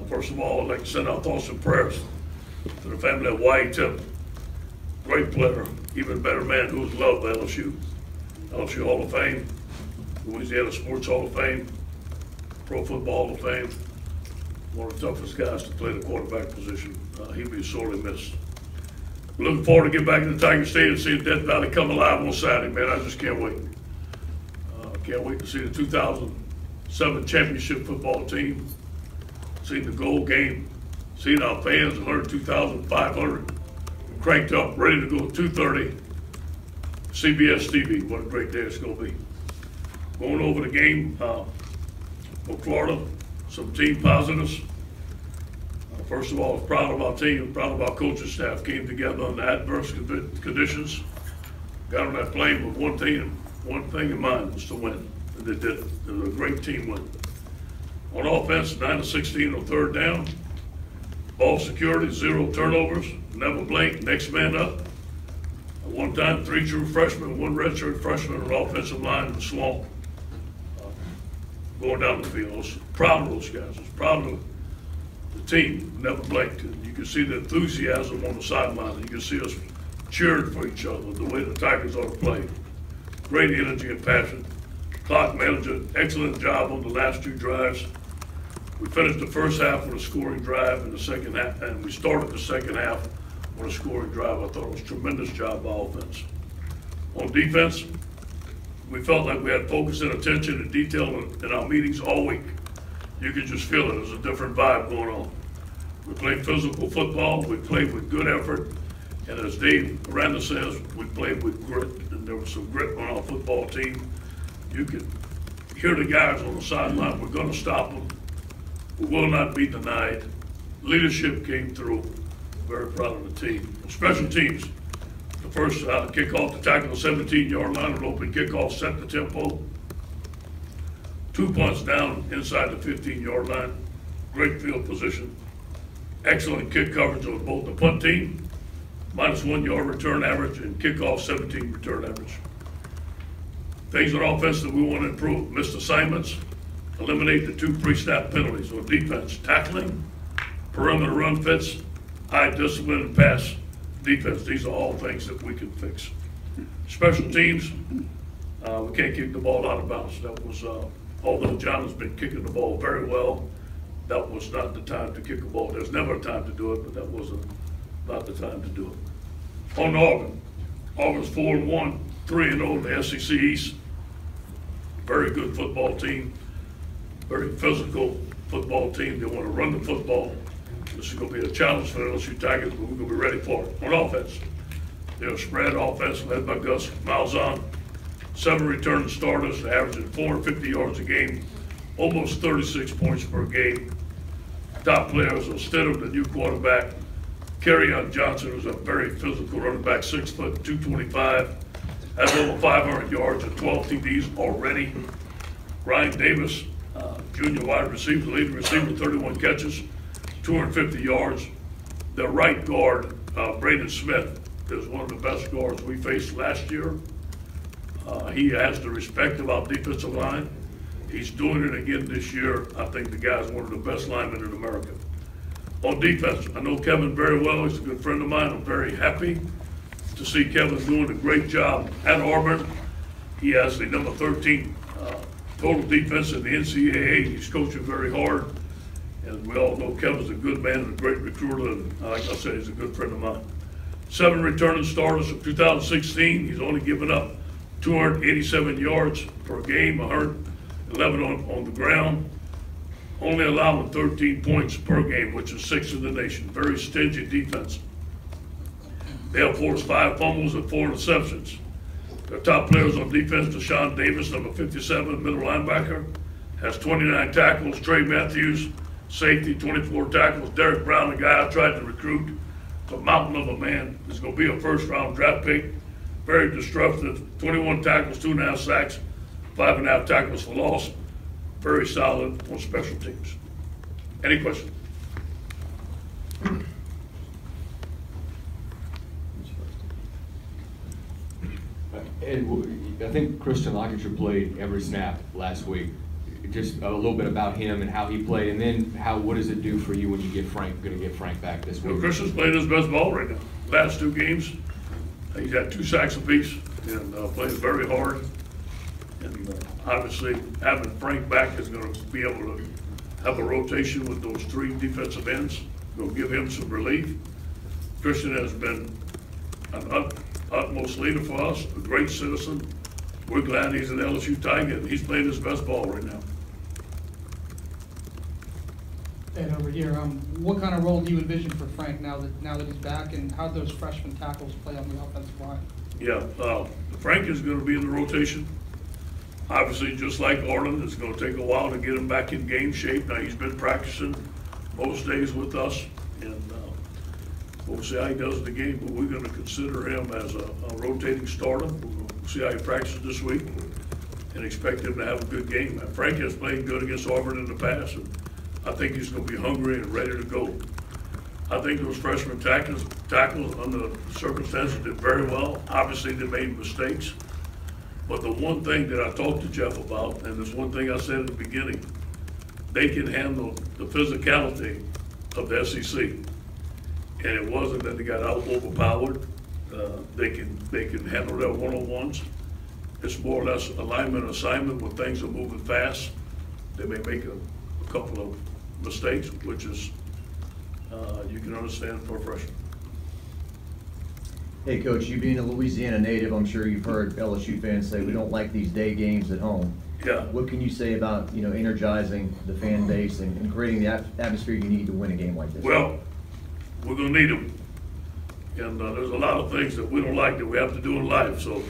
First of all, I'd like to send out thoughts and prayers to the family of White Tip. Great player, even better man who's loved by LSU. LSU Hall of Fame, Louisiana Sports Hall of Fame, Pro Football Hall of Fame. One of the toughest guys to play the quarterback position. He'll be sorely missed. We're looking forward to get back into Tiger Stadium and seeing Death Valley come alive on Saturday, man. I just can't wait. Can't wait to see the 2007 championship football team, see the goal game, seeing our fans, 102,500, cranked up, ready to go 2:30. CBS TV, what a great day it's going to be. Going over the game for Florida, some team positives. First of all, I'm proud of our team, proud of our coaching staff, came together under adverse conditions, got on that plane with one thing in mind was to win, and they did. It was a great team win. On offense, 9 of 16 on third down. Ball security, 0 turnovers, never blinked, next man up. At one time, 3 true freshmen, 1 redshirt freshman on the offensive line in the swamp. Going down the field, I was proud of those guys. I was proud of the team, never blinked. And you can see the enthusiasm on the sideline. You can see us cheering for each other, the way the Tigers ought to play. Great energy and passion. Clock manager, excellent job on the last 2 drives. We finished the first half with a scoring drive in the second half, and we started the second half with a scoring drive. I thought it was a tremendous job by offense. On defense, we felt like we had focus and attention and detail in our meetings all week. You could just feel it. There's a different vibe going on. We played physical football. We played with good effort. And as Dave Miranda says, we played with grit. And there was some grit on our football team. You could hear the guys on the sideline. We're going to stop them. We will not be denied. Leadership came through. Very proud of the team. Special teams. The first kickoff to tackle the 17-yard line, an open kickoff, set the tempo. 2 punts down inside the 15-yard line. Great field position. Excellent kick coverage on both the punt team, -1 yard return average, and kickoff 17 return average. Things on offense that we want to improve. Missed assignments. Eliminate the 2 pre-snap penalties. On defense, tackling, perimeter run fits, high discipline, and pass defense. These are all things that we can fix. Special teams, we can't kick the ball out of bounds. That was, although John has been kicking the ball very well, that was not the time to kick the ball. There's never a time to do it, but that wasn't not the time to do it. On Auburn, Auburn's 4-1, 3-0 in the SEC East. Very good football team, very physical football team. They want to run the football. This is going to be a challenge for the LSU Tigers, but we're going to be ready for it. On offense, they're a spread offense led by Gus Malzahn. 7 returning starters, averaging 450 yards a game, almost 36 points per game. Top players are Stidham, the new quarterback. Kerryon Johnson, who's a very physical running back, 6 foot, 225, has over 500 yards and 12 TDs already. Ryan Davis, junior wide receiver, leading receiver, 31 catches, 250 yards. The right guard, Braden Smith, is one of the best guards we faced last year. He has the respect of our defensive line. He's doing it again this year. I think the guy's one of the best linemen in America. On defense, I know Kevin very well. He's a good friend of mine. I'm very happy to see Kevin doing a great job at Auburn. He has the number 13 total defense in the NCAA. He's coaching very hard. And we all know Kevin's a good man and a great recruiter. And like I said, he's a good friend of mine. 7 returning starters from 2016. He's only given up 287 yards per game, 111 on the ground, only allowing 13 points per game, which is 6th in the nation. Very stingy defense. They have forced 5 fumbles and 4 interceptions. Their top players on defense, Deshaun Davis, number 57, middle linebacker, has 29 tackles. Trey Matthews, safety, 24 tackles. Derek Brown, the guy I tried to recruit, it's a mountain of a man. He's going to be a first-round draft pick. Very disruptive, 21 tackles, 2.5 sacks, 5.5 tackles for loss. Very solid on special teams. Any questions? Ed, I think Christian Lockett played every snap last week. just a little bit about him and how he played, and then what does it do for you when you get Frank? Going to get Frank back this week. Well, Christian's playing his best ball right now. Last 2 games, he's got 2 sacks apiece and playing very hard. And obviously, having Frank back is going to be able to have a rotation with those 3 defensive ends. Going to give him some relief. Christian has been an utmost leader for us, a great citizen. We're glad he's an LSU Tiger, and he's playing his best ball right now. Ed, over here, what kind of role do you envision for Frank now that he's back, and how do those freshman tackles play on the offensive line? Yeah, Frank is going to be in the rotation. Obviously, just like Arlen, it's going to take a while to get him back in game shape. Now, he's been practicing most days with us, and we'll see how he does in the game, but we're going to consider him as a rotating starter. We'll see how he practices this week and expect him to have a good game. Now, Frank has played good against Auburn in the past, and I think he's going to be hungry and ready to go. I think those freshman tackles under the circumstances did very well. Obviously, they made mistakes. But the one thing that I talked to Jeff about, and this one thing I said at the beginning, they can handle the physicality of the SEC. And it wasn't that they got overpowered. They can handle their one-on-ones. It's more or less alignment assignment when things are moving fast. They may make a couple of mistakes, which is you can understand for a freshman. Hey, Coach, you being a Louisiana native, I'm sure you've heard LSU fans say we don't like these day games at home. Yeah. What can you say about, energizing the fan base and creating the atmosphere you need to win a game like this? Well, we're going to need them. And there's a lot of things that we don't like that we have to do in life. So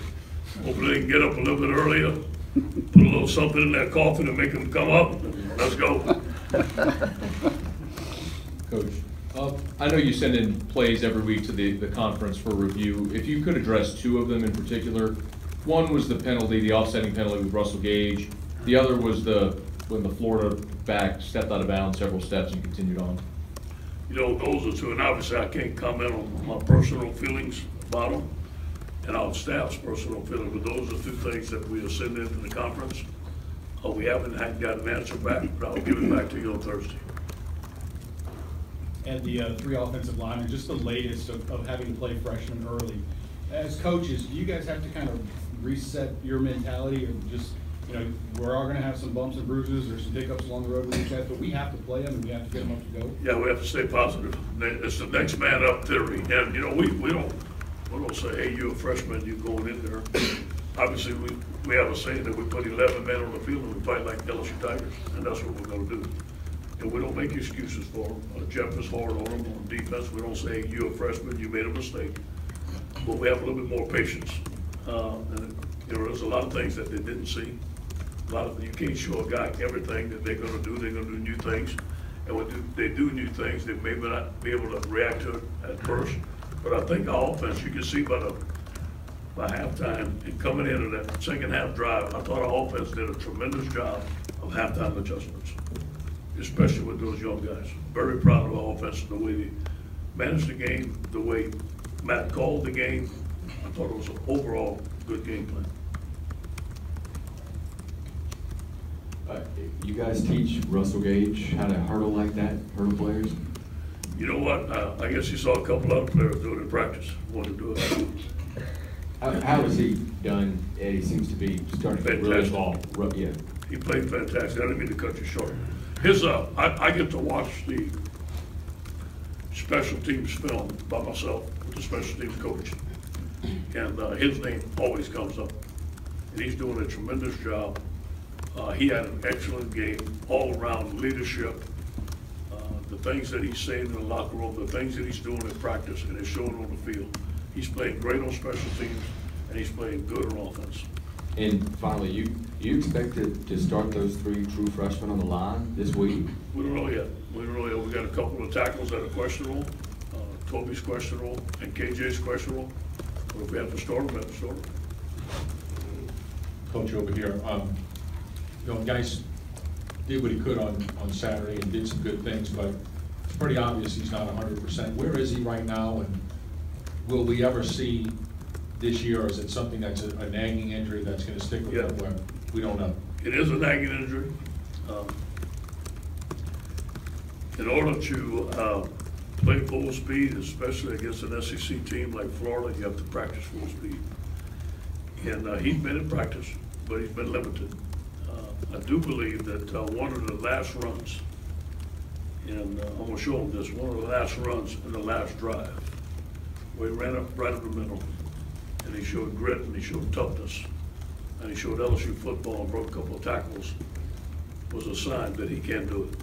hopefully they can get up a little bit earlier, put a little something in that coffee to make them come up. Let's go. Coach, I know you send in plays every week to the conference for review. If you could address 2 of them in particular. One was the penalty, the offsetting penalty with Russell Gage. The other was when the Florida back stepped out of bounds several steps and continued on. Those are 2, and obviously I can't comment on my personal feelings about them and our staff's personal feelings, but those are 2 things that we are sending into the conference. We haven't got an answer back, but I'll give it back to you on Thursday. And the 3 offensive linemen, just the latest of having to play freshmen early. As coaches, do you guys have to kind of reset your mentality, or just, we're all going to have some bumps and bruises or some hiccups along the road with each other, but we have to play them and we have to get them up to go? Yeah, we have to stay positive. It's the next man up theory. And, we don't say, hey, you're a freshman, you're going in there. Obviously, we have a saying that we put 11 men on the field and we fight like LSU Tigers, and that's what we're going to do. And we don't make excuses for them. Jeff is hard on them on defense. We don't say, you're a freshman, you made a mistake. But we have a little bit more patience. And there's a lot of things that they didn't see. You can't show a guy everything that they're going to do. They're going to do new things. And when they do new things, they may not be able to react to it at first. But I think our offense, you can see by halftime and coming into that second half drive, I thought our offense did a tremendous job of halftime adjustments, especially with those young guys. Very proud of our offense, the way they managed the game, the way Matt called the game. I thought it was an overall good game plan. You guys teach Russell Gage how to hurdle like that, hurdle players? You know what? I guess you saw a couple other players do it in practice. Wanted to do it. How has he done, Ed? He seems to be starting to really involved. Yeah. He played fantastic. I didn't mean to cut you short. I get to watch the special teams film by myself with the special teams coach. And his name always comes up. And he's doing a tremendous job. He had an excellent game, all around leadership. The things that he's saying in the locker room, the things that he's doing in practice, and it's showing on the field. He's playing great on special teams, and he's playing good on offense. And finally, you expect to start those 3 true freshmen on the line this week? We don't know yet. We got a couple of tackles that are questionable. Toby's questionable, and KJ's questionable. But if we have to start them, we have to start them. Coach, over here, guys did what he could on Saturday and did some good things, but it's pretty obvious he's not 100%. Where is he right now, and will we ever see this year, or is it something that's a nagging injury that's going to stick with him? Where we don't know? It is a nagging injury. In order to play full speed, especially against an SEC team like Florida, you have to practice full speed. And he's been in practice, but he's been limited. I do believe that one of the last runs, and I'm going to show him this, one of the last runs in the last drive, where he ran up right up the middle, and he showed grit, and he showed toughness, and he showed LSU football and broke a couple of tackles, was a sign that he can do it.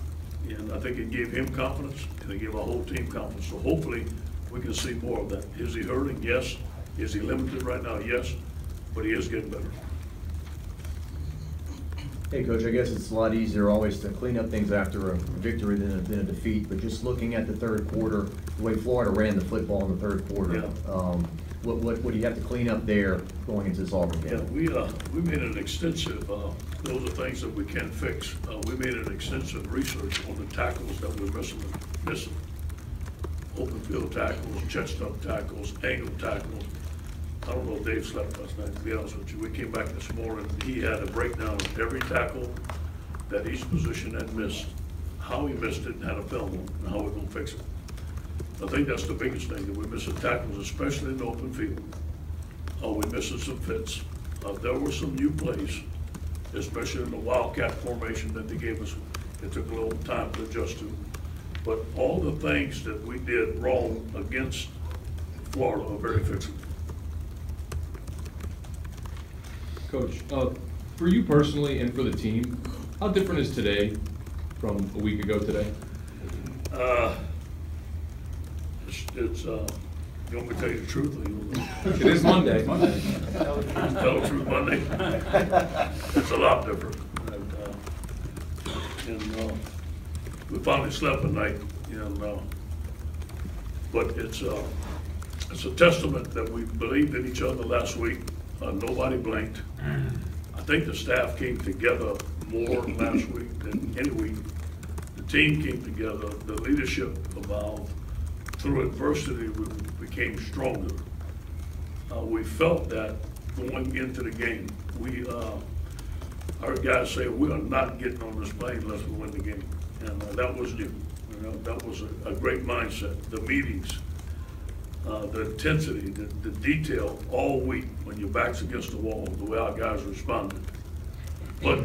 And I think it gave him confidence, and it gave our whole team confidence. So hopefully, we can see more of that. Is he hurting? Yes. Is he limited right now? Yes. But he is getting better. Hey, Coach, I guess it's a lot easier always to clean up things after a victory than a defeat, but just looking at the third quarter, the way Florida ran the football in the third quarter, what do you have to clean up there going into this Auburn game? Yeah, we made an extensive, those are things that we can fix. We made an extensive research on the tackles that we're missing. Open field tackles, chest up tackles, angle tackles. I don't know if Dave slept last night, to be honest with you. We came back this morning, he had a breakdown of every tackle that each position had missed, how he missed it, and how to film them, and how we're gonna fix it. I think that's the biggest thing, that we're missing tackles, especially in the open field. We're missing some fits. There were some new plays, especially in the Wildcat formation that they gave us. It took a little time to adjust to. But all the things that we did wrong against Florida are very fixable. Coach, for you personally and for the team, how different is today from a week ago today? You want me to tell you the truth? Or you It is Monday. tell the truth, Monday. It's a lot different. And we finally slept at night, but it's a testament that we believed in each other last week. Nobody blinked. I think the staff came together more last week than any week. The team came together, the leadership evolved. Through adversity, we became stronger. We felt that going into the game. We heard guys say, we are not getting on this plane unless we win the game. And that was new. That was a great mindset. The meetings, the intensity, the detail all week when your back's against the wall, the way our guys responded. But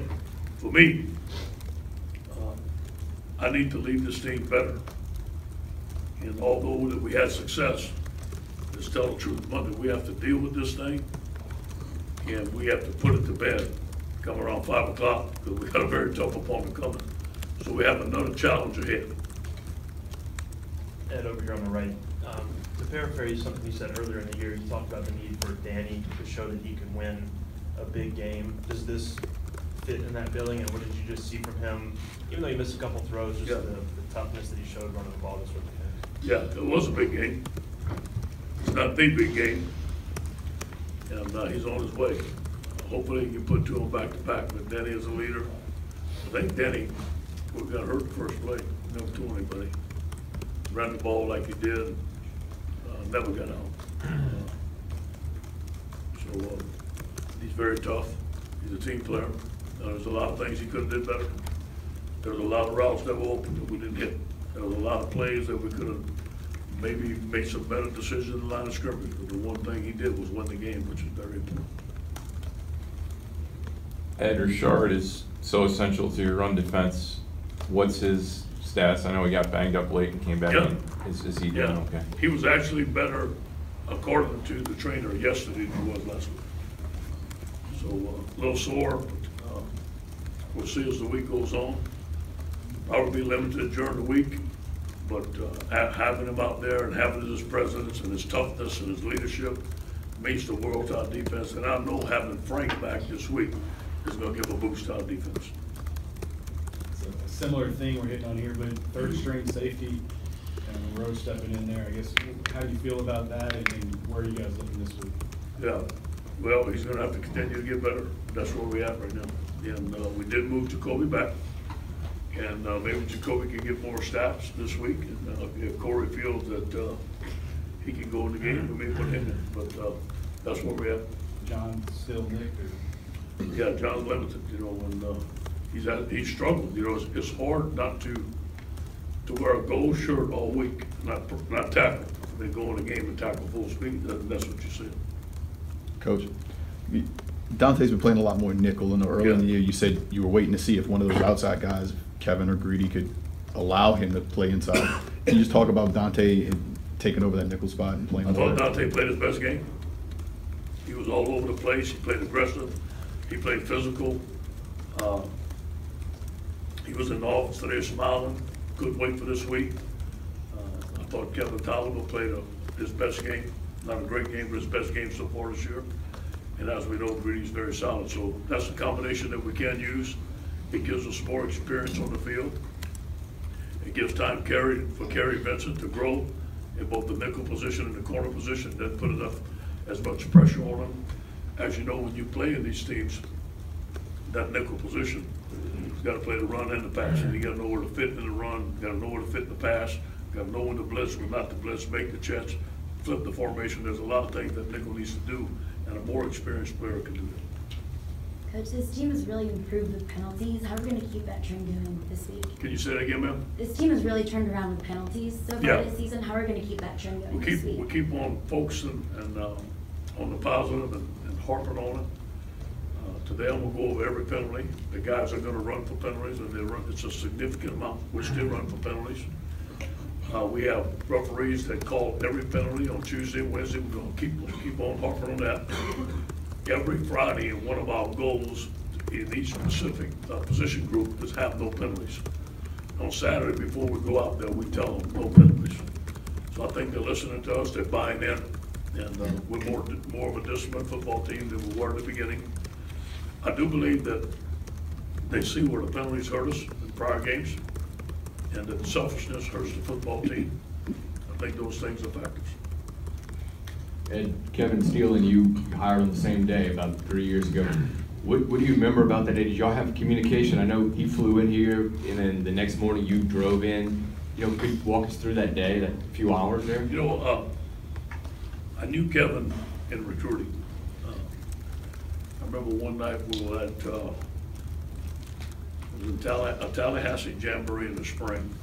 for me, I need to lead this team better. And although that we had success, let's tell the truth, Monday, we have to deal with this thing, and we have to put it to bed come around 5 o'clock, because we got a very tough opponent coming. So we have another challenge ahead. Ed, over here on the right. To paraphrase something you said earlier in the year, you talked about the need for Danny to show that he can win a big game. Does this fit in that billing, and what did you just see from him? Even though he missed a couple throws, just the toughness that he showed running the ball this weekend. Yeah, it was a big game. It's not the big game, and he's on his way. Hopefully he can put two of them back to back, but Danny is a leader. I think Danny, we got hurt the first play, never told anybody. Ran the ball like he did, never got out. So he's very tough. He's a team player. There's a lot of things he could have did better. There's a lot of routes that were open that we didn't hit. There was a lot of plays that we could have maybe made some better decisions in the line of scrimmage. But the one thing he did was win the game, which is very important. Ed Orgeron is so essential to your run defense. What's his stats? I know he got banged up late and came back in. Is he doing okay? He was actually better, according to the trainer yesterday, than he was last week. So a little sore, but we'll see as the week goes on. Probably be limited during the week, but having him out there and having his presence and his toughness and his leadership means the world to our defense. And I know having Frank back this week is going to give a boost to our defense. It's a similar thing we're hitting on here, but third string safety, and Rose stepping in there. I guess, how do you feel about that, and where are you guys looking this week? Yeah, well, he's going to have to continue to get better. That's where we're at right now. And we did move Jacoby back. And maybe Jacoby can get more snaps this week. And if Corey feels that he can go in the game, we may put him in. But that's where we're at. John still Nick? Or? Yeah, John's limited, and he's struggled, you know, it's hard not to wear a gold shirt all week, not tackle, then go in the game and tackle full speed, that's what you said. Coach, Dante's been playing a lot more nickel. In the early in the year, you said you were waiting to see if one of those outside guys, Kevin or Greedy, could allow him to play inside. Can you just talk about Dante taking over that nickel spot and playing? I thought Dante played his best game. He was all over the place. He played aggressive. He played physical. He was in the office today smiling. Couldn't wait for this week. I thought Kevin Tolliver played his best game. Not a great game, but his best game so far this year. And as we know, Greedy's very solid. So that's a combination that we can use. It gives us more experience on the field. It gives time for Kerry Vincent to grow in both the nickel position and the corner position. Doesn't put as much pressure on him. As you know, when you play in these teams, that nickel position, you've got to play the run and the pass. And you got to know where to fit in the run, you got to know where to fit in the pass, you got to know when to blitz, when not to blitz, make the checks, flip the formation. There's a lot of things that nickel needs to do, and a more experienced player can do that. Coach, this team has really improved with penalties. How are we going to keep that trend going this week? Can you say that again, ma'am? This team has really turned around with penalties so far this season. How are we going to keep that trend going this week? We keep on focusing and on the positive and harping on it. Today I'm going to go over every penalty. The guys are going to run for penalties, and it's a significant amount, which they run for penalties. We have referees that call every penalty on Tuesday and Wednesday. We're going to keep on harping on that. Every Friday, and one of our goals in each specific position group is have no penalties. On Saturday, before we go out there, we tell them no penalties. So I think they're listening to us, they're buying in, and we're more of a disciplined football team than we were at the beginning. I do believe that they see where the penalties hurt us in prior games, and that selfishness hurts the football team. I think those things are factors. And Kevin Steele and you hired on the same day about 3 years ago. What do you remember about that day? Did y'all have communication? I know he flew in here, and then the next morning you drove in. You know, could you walk us through that day, that few hours there? You know, I knew Kevin in recruiting. I remember one night we were at it was in a Tallahassee Jamboree in the spring,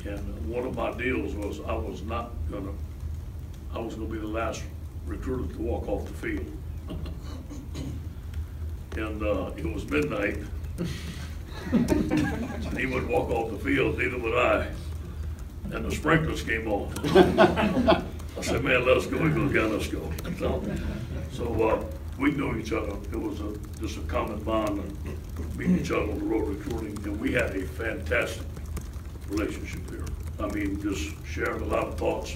and one of my deals was I was going to be the last recruiter to walk off the field. And it was midnight. And he wouldn't walk off the field, neither would I. And the sprinklers came on. I said, man, let us go. He goes, yeah, let's go. So we knew each other. It was just a common bond of meeting each other on the road recruiting. And we had a fantastic relationship here. I mean, just sharing a lot of thoughts.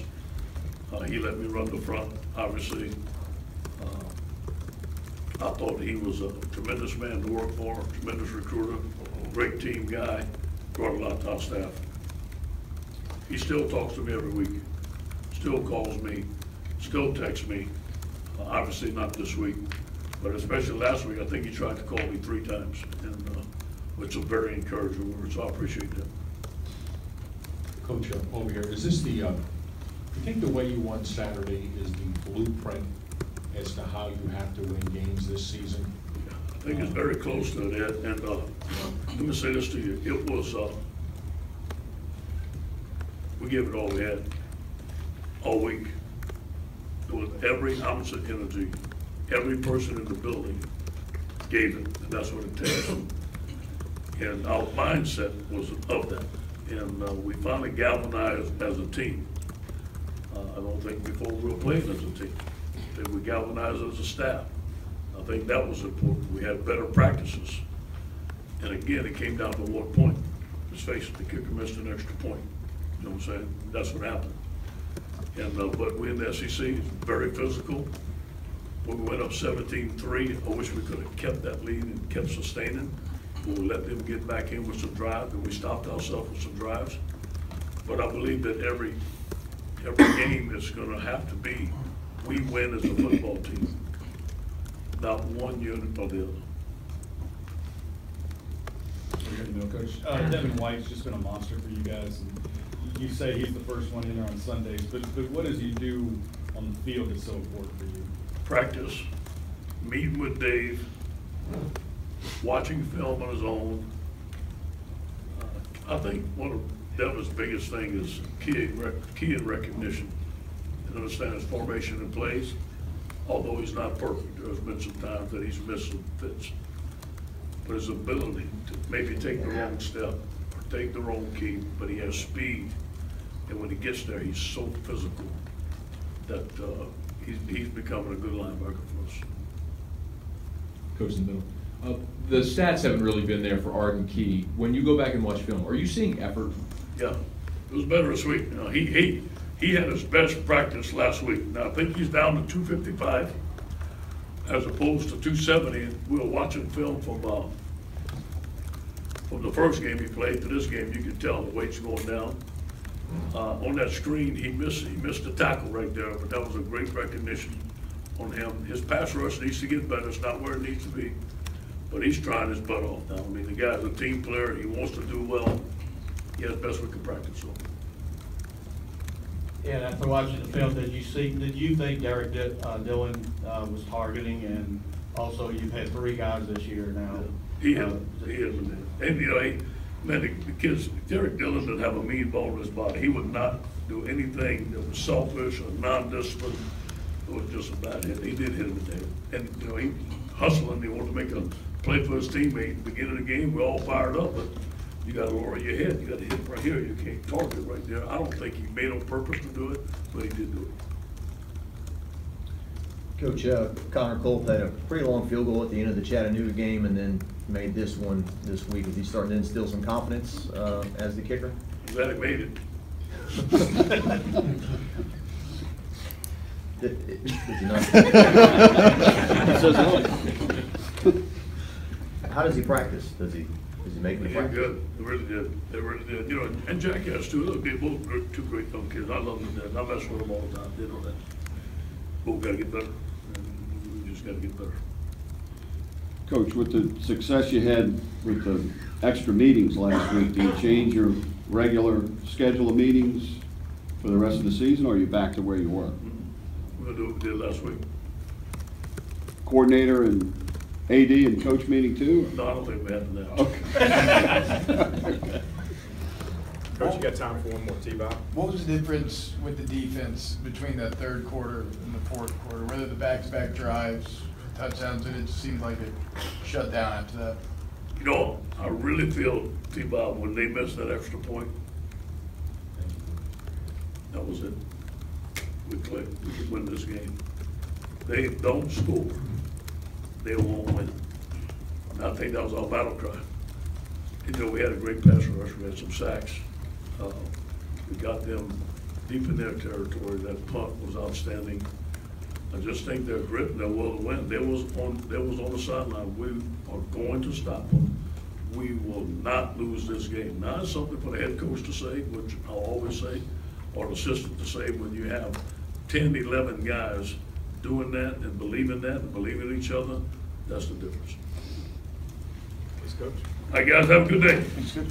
He let me run the front, obviously. I thought he was a tremendous man to work for, a tremendous recruiter, great team guy, brought a lot to our staff. He still talks to me every week, still calls me, still texts me. Obviously not this week, but especially last week, I think he tried to call me 3 times, and which was very encouraging, so I appreciate that. Coach, over here, is this you think the way you won Saturday is the blueprint as to how you have to win games this season? I think it's very close to that, and let me say this to you. It was, we gave it all we had, all week. It was every ounce of energy, every person in the building gave it, and that's what it takes. And our mindset was of that, and we finally galvanized as a team. I don't think before we were playing as a team. I think we galvanized as a staff. I think that was important. We had better practices. And again, it came down to one point. Let's face it, the kicker missed an extra point. You know what I'm saying? That's what happened. And but we in the SEC, very physical. When we went up 17-3, I wish we could have kept that lead and kept sustaining. We let them get back in with some drives, and we stopped ourselves with some drives. But I believe that every game is going to have to be, we win as a football team, not one unit or the other. Coach, Devin White's just been a monster for you guys. And you say he's the first one in there on Sundays, but what does he do on the field that's so important for you? Practice, meeting with Dave, watching film on his own. I think one of Devin's biggest thing is key and recognition, and understand his formation and plays. Although he's not perfect, there's been some times that he's missed some fits. But his ability to maybe take the wrong step or take the wrong key, but he has speed. And when he gets there, he's so physical that he's becoming a good linebacker for us. Coach in the middle. The stats haven't really been there for Arden Key. When you go back and watch film, are you seeing effort? Yeah, it was better this week. Now, he had his best practice last week. Now, I think he's down to 255 as opposed to 270. We were watching film from the first game he played to this game. You can tell the weight's going down. On that screen, he missed the tackle right there, but that was a great recognition on him. His pass rush needs to get better. It's not where it needs to be, but he's trying his butt off now. I mean, the guy's a team player. He wants to do well. He has best we can practice on. Yeah, and after watching the film, did you think Derek Dillon was targeting, and also you've had 3 guys this year now? He is, man. And you know, the kids, Derek Dillon didn't have a mean bone in his body. He would not do anything that was selfish or non-disciplined. It was just a bad hit. He did hit him today. And you know, he hustling, he wanted to make a play for his teammate. At the beginning of the game, we're all fired up, but you gotta lower your head. You gotta hit it right here. You can't target it right there. I don't think he made on purpose to do it, but he did do it. Coach, Connor Culp had a pretty long field goal at the end of the Chattanooga game and then made this one this week. Is he starting to instill some confidence as the kicker? I'm glad he made it. Did you not? How does he practice? Does he make the They did practice? good. They really did. They really did. You know, and Jackass too. They're both two great young kids. I love them to death. I mess with them all the time. They know that. Both gotta get better. And we just gotta get better. Coach, with the success you had with the extra meetings last week, do you change your regular schedule of meetings for the rest of the season, or are you back to where you were? We're gonna do what we did last week. Coordinator and AD and coach meeting too? No, I don't think we have to now. Okay. Coach, you got time for one more T-Bob? What was the difference with the defense between the third quarter and the fourth quarter? Whether the back-to-back drives, touchdowns, and it just seemed like it shut down after that? You know, I really feel, T-Bob, when they missed that extra point, that was it. We clicked. We could win this game. They don't score, they won't win. And I think that was our battle cry. You know, we had a great pass rush. We had some sacks. We got them deep in their territory. That punt was outstanding. I just think their grit and their will to win. They was on the sideline. We are going to stop them. We will not lose this game. Now, it's something for the head coach to say, which I'll always say, or the assistant to say. When you have 10, 11 guys doing that and believing in each other, that's the difference. Thanks, Coach. All right, guys, have a good day. Thanks, good.